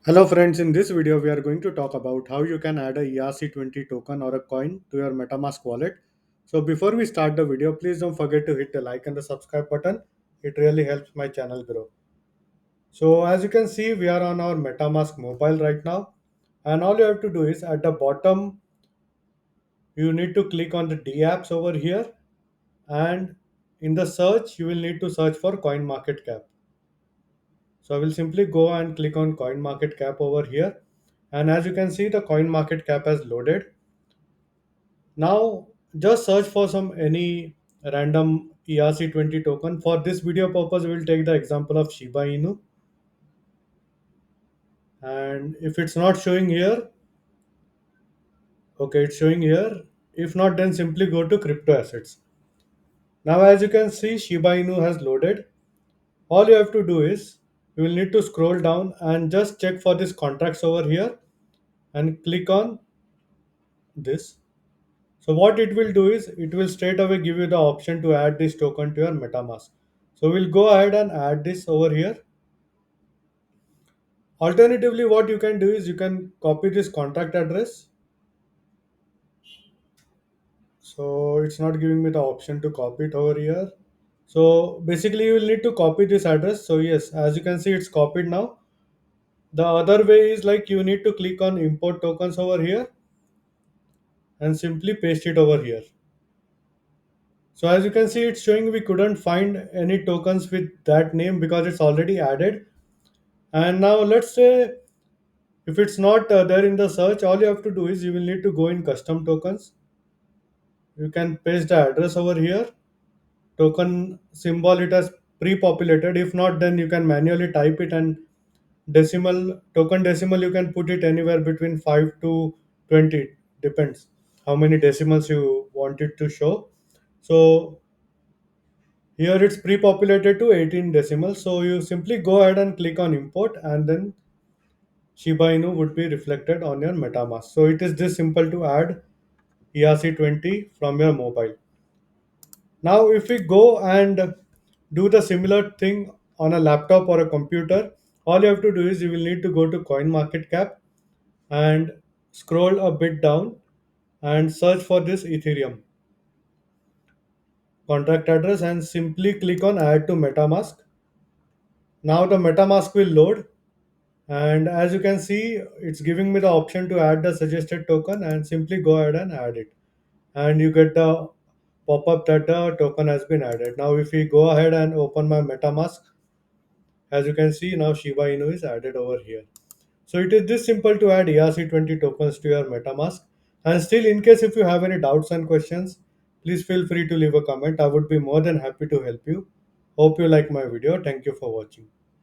Hello friends, in this video we are going to talk about how you can add a ERC20 token or a coin to your Metamask wallet. So before we start the video, please don't forget to hit the like and the subscribe button. It really helps my channel grow. So as you can see, we are on our Metamask mobile right now. And all you have to do is at the bottom, you need to click on the D apps over here. And in the search, you will need to search for coin market cap. So I will simply go and click on coin market cap over here. And as you can see, the coin market cap has loaded. Now just search for some any random ERC20 token. For this video purpose, we will take the example of Shiba Inu. And if it's not showing here, okay, it's showing here. If not, then simply go to crypto assets. Now as you can see, Shiba Inu has loaded. All you have to do is you will need to scroll down and just check for this contracts over here and click on this. So what it will do is it will straight away give you the option to add this token to your MetaMask. So we'll go ahead and add this over here. Alternatively, what you can do is you can copy this contract address. So it's not giving me the option to copy it over here. So basically you will need to copy this address. So yes, as you can see, it's copied now. The other way is like you need to click on import tokens over here and simply paste it over here. So as you can see, it's showing we couldn't find any tokens with that name because it's already added. And now let's say if it's not there in the search, all you have to do is you will need to go in custom tokens. You can paste the address over here. Token symbol it has pre-populated. If not, then you can manually type it and decimal token decimal you can put it anywhere between 5 to 20. Depends how many decimals you want it to show. So here it's pre-populated to 18 decimals. So you simply go ahead and click on import and then Shiba Inu would be reflected on your MetaMask. So it is this simple to add ERC20 from your mobile. Now if we go and do the similar thing on a laptop or a computer, all you have to do is you will need to go to CoinMarketCap and scroll a bit down and search for this Ethereum contract address and simply click on add to MetaMask. Now the MetaMask will load. And as you can see, it's giving me the option to add the suggested token and simply go ahead and add it. And you get the pop-up that the token has been added. Now if we go ahead and open my MetaMask, as you can see now Shiba Inu is added over here. So it is this simple to add ERC20 tokens to your MetaMask. And still in case if you have any doubts and questions, please feel free to leave a comment. I would be more than happy to help you. Hope you like my video. Thank you for watching.